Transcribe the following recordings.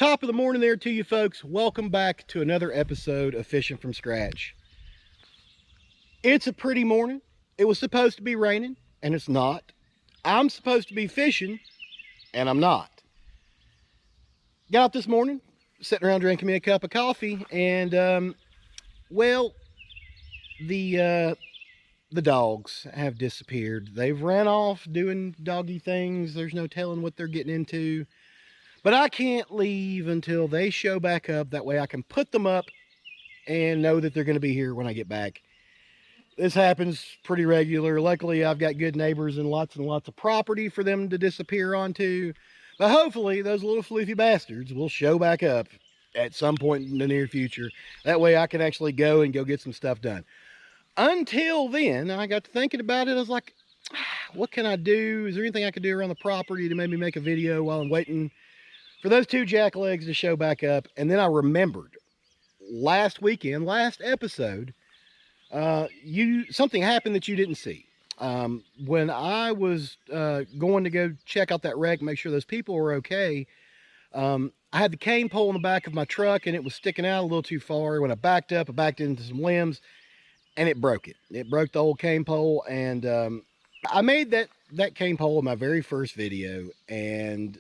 Top of the morning there to you folks. Welcome back to another episode of Fishing from Scratch. It's a pretty morning. It was supposed to be raining, and it's not. I'm supposed to be fishing, and I'm not. Got up this morning, sitting around drinking me a cup of coffee, and well, the dogs have disappeared. They've ran off doing doggy things. There's no telling what they're getting into. But I can't leave until they show back up. That way I can put them up and know that they're going to be here when I get back. This happens pretty regular. Luckily, I've got good neighbors and lots of property for them to disappear onto. But hopefully, those little floofy bastards will show back up at some point in the near future. That way I can actually go get some stuff done. Until then, I got to thinking about it. I was like, what can I do? Is there anything I could do around the property to maybe make a video while I'm waiting for those two jacklegs to show back up? And then I remembered last episode, something happened that you didn't see. When I was going to go check out that wreck, make sure those people were okay, I had the cane pole in the back of my truck and it was sticking out a little too far. When I backed up, I backed into some limbs and it broke it. It broke the old cane pole, and I made that cane pole in my very first video, and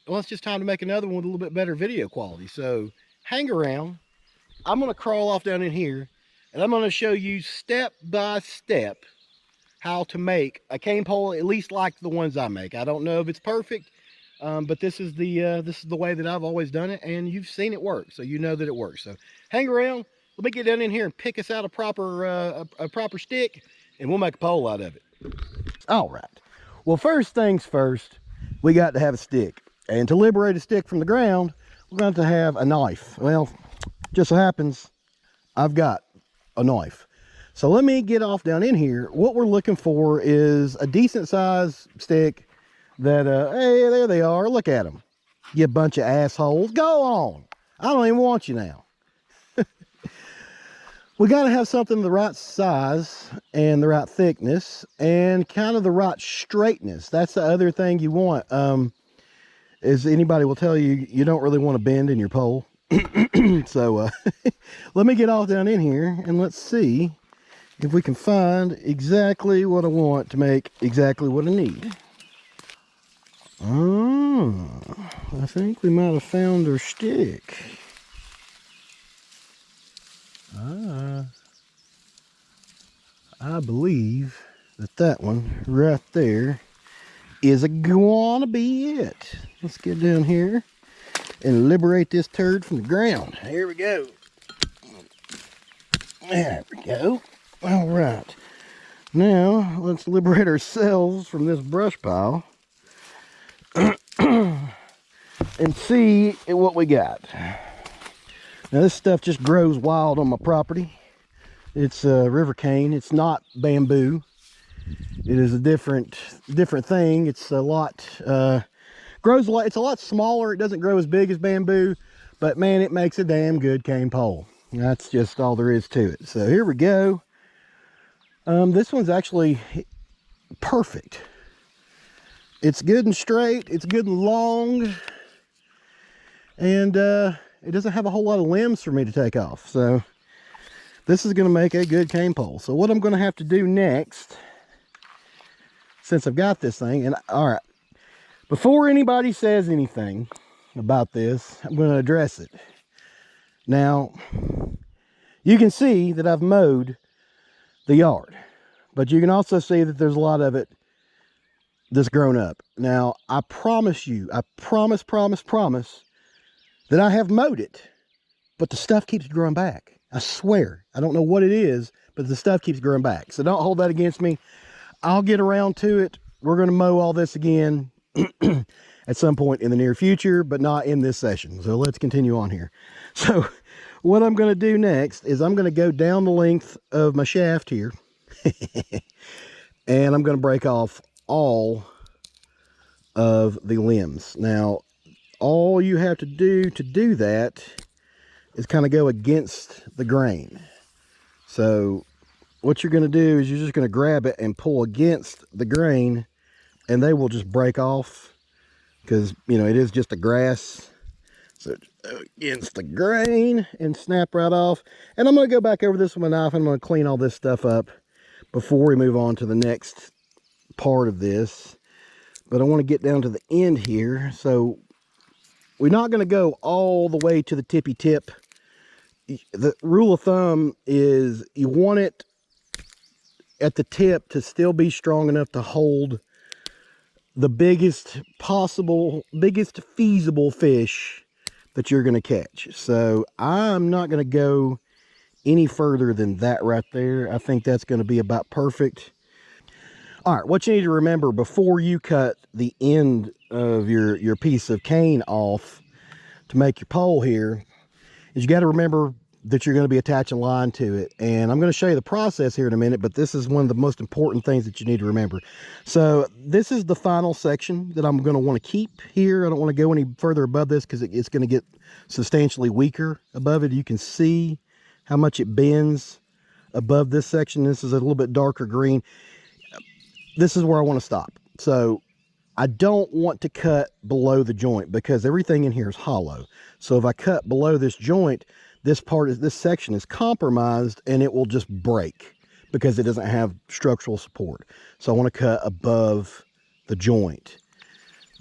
well, it's just time to make another one with a little bit better video quality. So hang around. I'm going to crawl off down in here, and I'm going to show you step by step how to make a cane pole, at least like the ones I make. I don't know if it's perfect, but this is the way that I've always done it, and you've seen it work, so you know that it works. So hang around. Let me get down in here and pick us out a proper stick, and we'll make a pole out of it. All right. Well, first things first, we got to have a stick. And to liberate a stick from the ground, we're going to have a knife. Well, just so happens I've got a knife. So let me get off down in here. What we're looking for is a decent size stick that, hey, there they are. Look at them. You bunch of assholes. Go on. I don't even want you now. We got to have something the right size and the right thickness and kind of the right straightness. That's the other thing you want. As anybody will tell you, you don't really want to bend in your pole. So let me get off down in here and let's see if we can find exactly what I want to make exactly what I need. Oh, I think we might have found our stick. I believe that one right there is gonna be it. Let's get down here and liberate this turd from the ground. Here we go. There we go. All right. Now let's liberate ourselves from this brush pile and see what we got. Now this stuff just grows wild on my property. It's river cane. It's not bamboo. It is a different thing. It's a lot grows a lot. It's a lot smaller. It doesn't grow as big as bamboo, but man, it makes a damn good cane pole. That's just all there is to it. So here we go. This one's actually perfect. It's good and straight. It's good and long, and it doesn't have a whole lot of limbs for me to take off. So this is going to make a good cane pole. So what I'm going to have to do next, since I've got this thing, and all right, before anybody says anything about this, I'm going to address it. Now, you can see that I've mowed the yard, but you can also see that there's a lot of it that's grown up. Now, I promise you, I promise that I have mowed it, but the stuff keeps growing back. I swear. I don't know what it is, but the stuff keeps growing back. So don't hold that against me. I'll get around to it. We're going to mow all this again at some point in the near future, but not in this session. So let's continue on here. So what I'm going to do next is I'm going to go down the length of my shaft here and I'm going to break off all of the limbs. Now, all you have to do that is kind of go against the grain. So what you're going to do is you're just going to grab it and pull against the grain, and they will just break off because, you know, it is just a grass So against the grain and snap right off. And I'm going to go back over this with my knife. I'm going to clean all this stuff up before we move on to the next part of this. But I want to get down to the end here. So we're not going to go all the way to the tippy tip. The rule of thumb is you want it at the tip to still be strong enough to hold the biggest feasible fish that you're going to catch. So I'm not going to go any further than that right there. I think that's going to be about perfect. All right, what you need to remember before you cut the end of your piece of cane off to make your pole here is you got to remember that you're going to be attaching line to it. And I'm going to show you the process here in a minute, but this is one of the most important things that you need to remember. So this is the final section that I'm going to want to keep here. I don't want to go any further above this because it's going to get substantially weaker above it. You can see how much it bends above this section. This is a little bit darker green. This is where I want to stop. So I don't want to cut below the joint because everything in here is hollow. So if I cut below this joint, this section is compromised and it will just break because it doesn't have structural support. So I want to cut above the joint.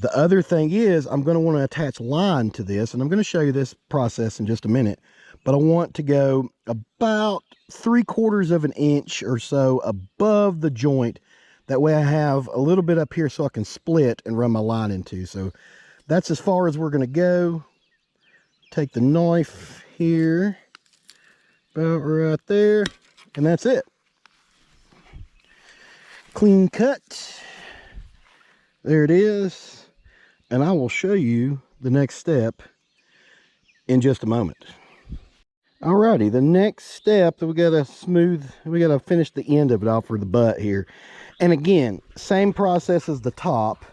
The other thing is I'm going to want to attach line to this, and I'm going to show you this process in just a minute, but I want to go about 3/4 of an inch or so above the joint. That way I have a little bit up here so I can split and run my line into. So that's as far as we're going to go. Take the knife here, about right there, and that's it. Clean cut. There it is. And I will show you the next step in just a moment. Alrighty, the next step, we got to finish the end of it off for the butt here. And again, same process as the top.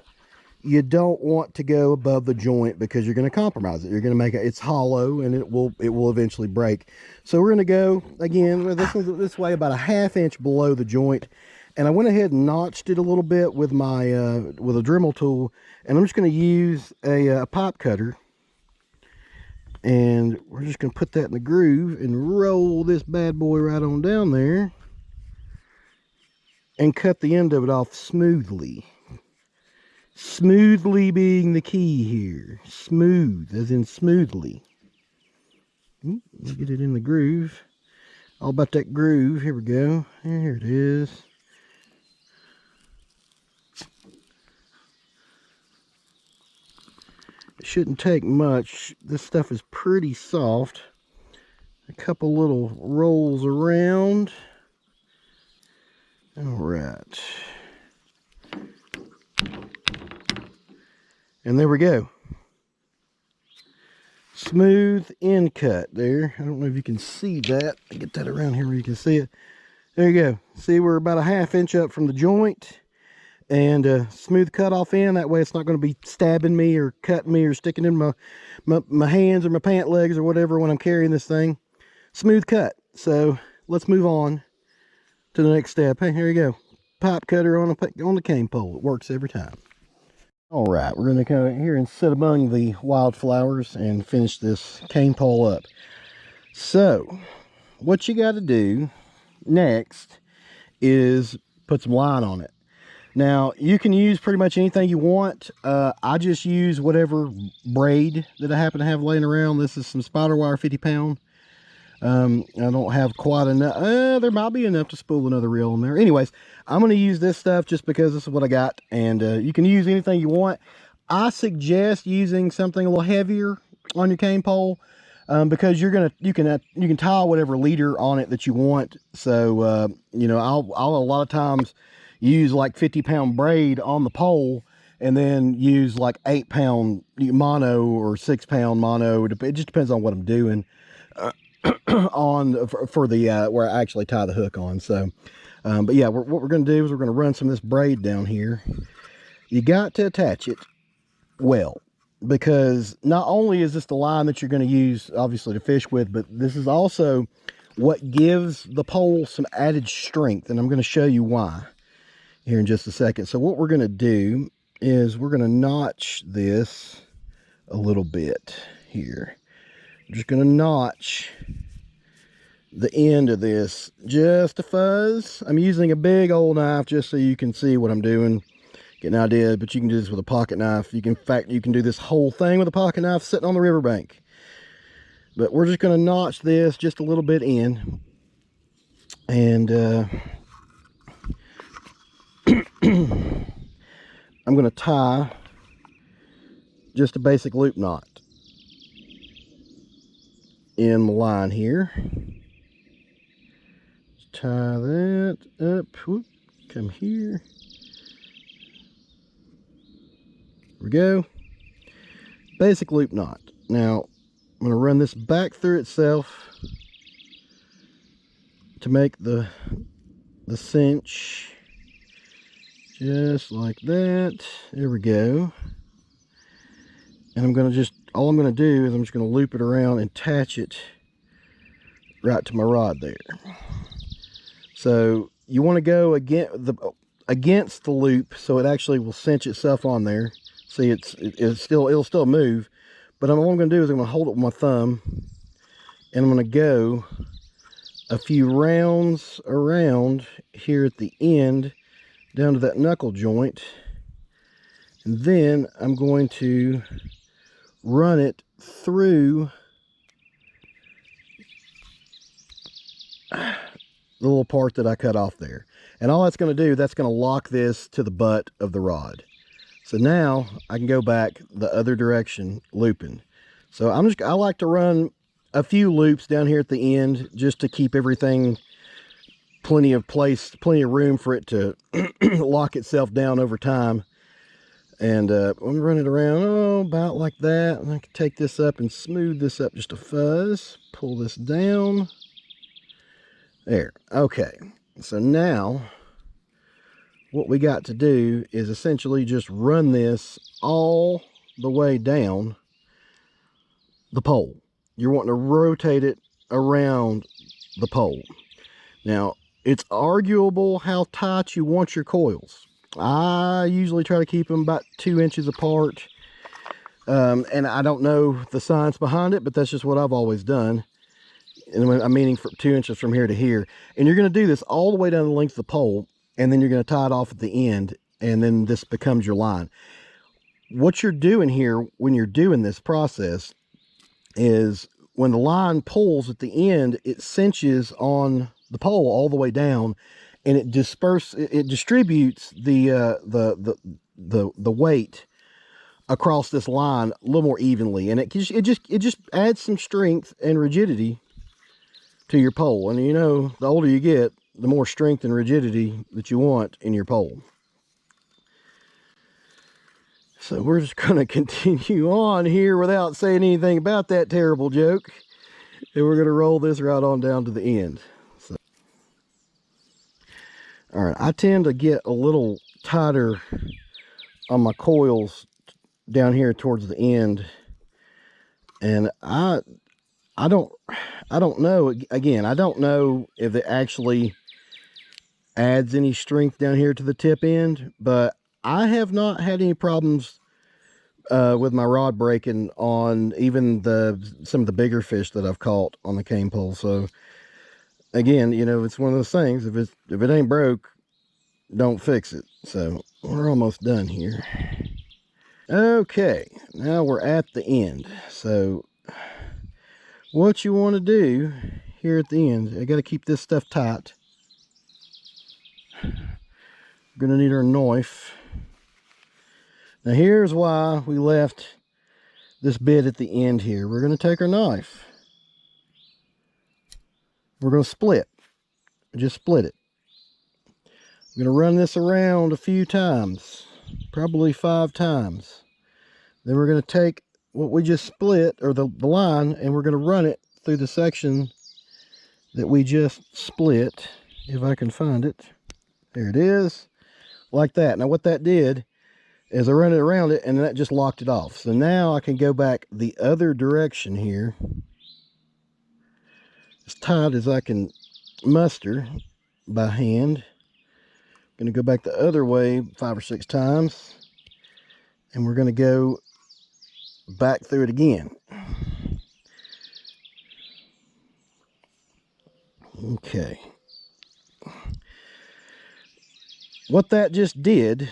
You don't want to go above the joint because you're going to compromise it. You're going to make it's hollow and it will eventually break. So we're going to go again this way about a 1/2 inch below the joint. And I went ahead and notched it a little bit with my with a Dremel tool, and I'm just going to use a pipe cutter, and we're just going to put that in the groove and roll this bad boy right on down there and cut the end of it off smoothly. Smoothly being the key here. Smooth, as in smoothly. Let's get it in the groove. All about that groove. Here we go. Here it is. It shouldn't take much. This stuff is pretty soft. A couple little rolls around. All right. And there we go. Smooth end cut there. I don't know if you can see that. I'll get that around here where you can see it. There you go. See, we're about a 1/2 inch up from the joint. And smooth cut off in. That way it's not going to be stabbing me or cutting me or sticking in my hands or my pant legs or whatever when I'm carrying this thing. Smooth cut. So let's move on to the next step. Hey, here you go. Pipe cutter on the cane pole. It works every time. All right, we're going to come here and sit among the wildflowers and finish this cane pole up. So, what you got to do next is put some line on it. Now, you can use pretty much anything you want. I just use whatever braid that I happen to have laying around. This is some spider wire, 50 pound. I don't have quite enough. There might be enough to spool another reel in there. Anyways, I'm going to use this stuff just because this is what I got. And you can use anything you want. I suggest using something a little heavier on your cane pole because you can tie whatever leader on it that you want. So you know, I'll a lot of times use like 50 pound braid on the pole and then use like 8 pound mono or 6 pound mono. It just depends on what I'm doing. For the where I actually tie the hook on. So but yeah, what we're going to do is we're going to run some of this braid down here. You got to attach it well, because not only is this the line that you're going to use obviously to fish with, but this is also what gives the pole some added strength, and I'm going to show you why here in just a second. So what we're going to do is we're going to notch this a little bit here. I'm just going to notch the end of this just a fuzz. I'm using a big old knife just so you can see what I'm doing, get an idea, but you can do this with a pocket knife. You can, in fact, you can do this whole thing with a pocket knife sitting on the riverbank. But we're just going to notch this just a little bit in. And I'm going to tie just a basic loop knot in the line here. Just tie that up. Whoop, come here. There we go. Basic loop knot. Now I'm going to run this back through itself to make the cinch, just like that. There we go. And I'm going to just, all I'm going to do is I'm just going to loop it around and attach it right to my rod there. So you want to go against the loop so it actually will cinch itself on there. See, it'll still move, but all I'm going to do is I'm going to hold it with my thumb, and I'm going to go a few rounds around here at the end down to that knuckle joint, and then I'm going to run it through the little part that I cut off there. And all that's going to do, that's going to lock this to the butt of the rod. So now I can go back the other direction looping. So I like to run a few loops down here at the end just to keep everything plenty of room for it to lock itself down over time. And I'm running it around, about like that. And I can take this up and smooth this up just a fuzz. Pull this down. There. Okay. So now what we got to do is essentially just run this all the way down the pole. You're wanting to rotate it around the pole. Now, it's arguable how tight you want your coils. I usually try to keep them about 2 inches apart. And I don't know the science behind it, but that's just what I've always done. And I'm meaning for 2 inches from here to here. And you're going to do this all the way down the length of the pole, and then you're going to tie it off at the end, and then this becomes your line. What you're doing here when you're doing this process is when the line pulls at the end, it cinches on the pole all the way down, and it distributes the weight across this line a little more evenly, and it just adds some strength and rigidity to your pole. And you know, the older you get, the more strength and rigidity that you want in your pole. So we're just going to continue on here without saying anything about that terrible joke, and we're going to roll this right on down to the end. So, all right, I tend to get a little tighter on my coils down here towards the end, and I don't know, again, I don't know if it actually adds any strength down here to the tip end, but I have not had any problems with my rod breaking on even some of the bigger fish that I've caught on the cane pole. So again, you know, it's one of those things, if it ain't broke, don't fix it. So we're almost done here. Okay, now we're at the end. So what you want to do here at the end, I got to keep this stuff tight. We're going to need our knife. Now here's why we left this bit at the end here. We're going to take our knife. We're going to split. Just split it. I'm going to run this around a few times, probably 5 times. Then we're going to take what we just split, or the line, and we're going to run it through the section that we just split, if I can find it. There it is, like that. Now what that did is I run it around it, and that just locked it off. So now I can go back the other direction here, as tight as I can muster by hand. I'm going to go back the other way 5 or 6 times, and we're going to go back through it again. Okay. What that just did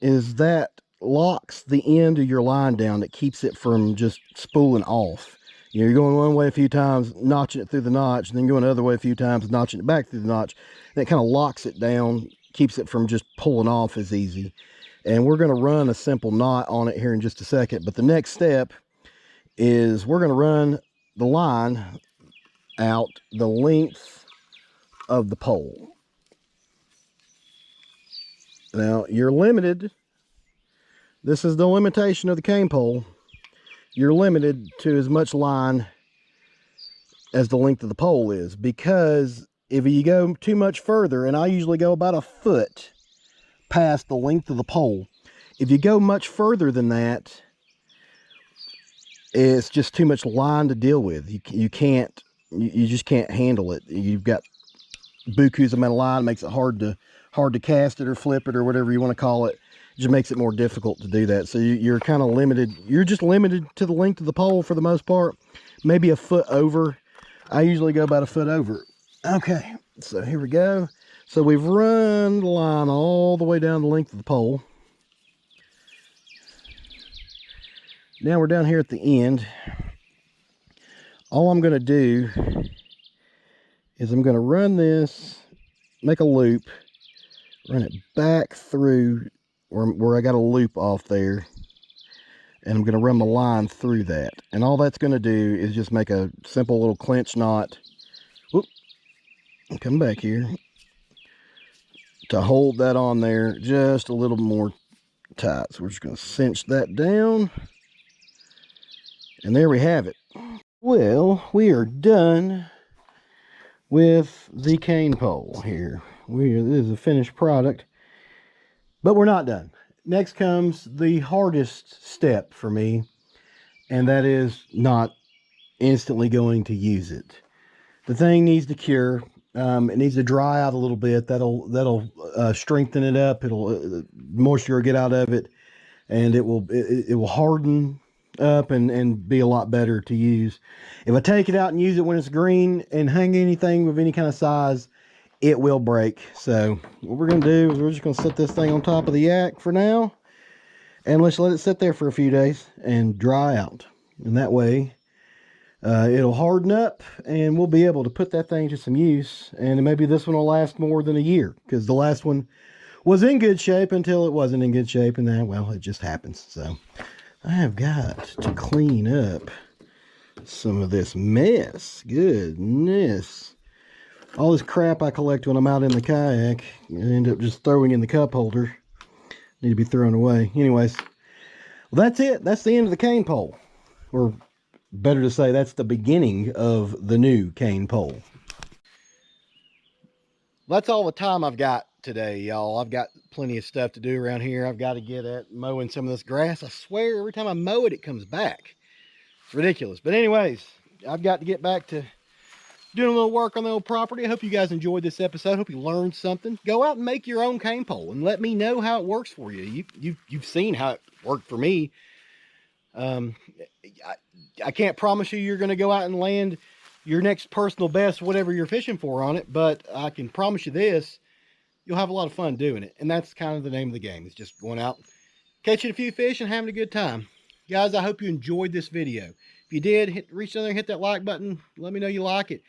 is that locks the end of your line down. That keeps it from just spooling off. You know, you're going one way a few times, notching it through the notch, and then going the other way a few times, notching it back through the notch. That kind of locks it down, keeps it from just pulling off as easy. And we're going to run a simple knot on it here in just a second. But the next step is we're going to run the line out the length of the pole. Now, you're limited. This is the limitation of the cane pole. You're limited to as much line as the length of the pole is, because if you go too much further, and I usually go about a foot past the length of the pole, if you go much further than that, it's just too much line to deal with. You just can't handle it. You've got buku's amount of line, makes it hard to cast it or flip it or whatever you want to call it. It just makes it more difficult to do that. So you're kind of limited. You're just limited to the length of the pole for the most part, maybe a foot over. I usually go about a foot over. Okay, so here we go. So we've run the line all the way down the length of the pole. Now we're down here at the end. All I'm going to do is I'm going to run this, make a loop, run it back through where I got a loop off there, and I'm going to run my line through that. And all that's going to do is just make a simple little clinch knot. Whoop, come back here to hold that on there just a little more tight. So we're just going to cinch that down, and there we have it. Well, we are done with the cane pole here. This is a finished product, but we're not done. Next comes the hardest step for me, and that is not instantly going to use it. The thing needs to cure. It needs to dry out a little bit. That'll strengthen it up. It'll moisture will get out of it, and it will harden up and be a lot better to use. If I take it out and use it when it's green and hang anything of any kind of size, it will break. So what we're going to do is we're just going to set this thing on top of the yak for now, and let's let it sit there for a few days and dry out. And that way it'll harden up, and we'll be able to put that thing to some use. And maybe this one will last more than a year, because the last one was in good shape until it wasn't in good shape, and then, well, it just happens. So I have got to clean up some of this mess. Goodness. All this crap I collect when I'm out in the kayak, I end up just throwing in the cup holder. Need to be thrown away. Anyways, well, that's it. That's the end of the cane pole. Or better to say, that's the beginning of the new cane pole. That's all the time I've got today, y'all. I've got plenty of stuff to do around here. I've got to get at mowing some of this grass. I swear every time I mow it, it comes back. It's ridiculous. But anyways, I've got to get back to doing a little work on the old property. I hope you guys enjoyed this episode. I hope you learned something. Go out and make your own cane pole and let me know how it works for you. You've seen how it worked for me. I can't promise you're going to go out and land your next personal best, whatever you're fishing for, on it, but I can promise you this: you'll have a lot of fun doing it. And that's kind of the name of the game. It's just going out, catching a few fish, and having a good time. Guys, I hope you enjoyed this video. If you did, reach down there and hit that like button. Let me know you like it.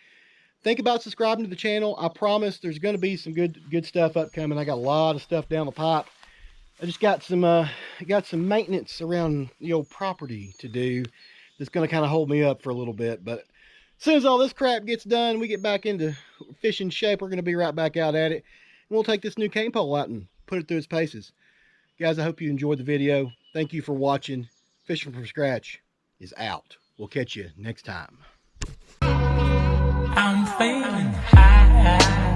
Think about subscribing to the channel. I promise there's going to be some good stuff upcoming. I got a lot of stuff down the pipe. I just got some maintenance around the old property to do that's going to kind of hold me up for a little bit. But as soon as all this crap gets done, we get back into fishing shape, we're going to be right back out at it. And we'll take this new cane pole out and put it through its paces. Guys, I hope you enjoyed the video. Thank you for watching. Fishing from Scratch is out. We'll catch you next time. I'm feeling high.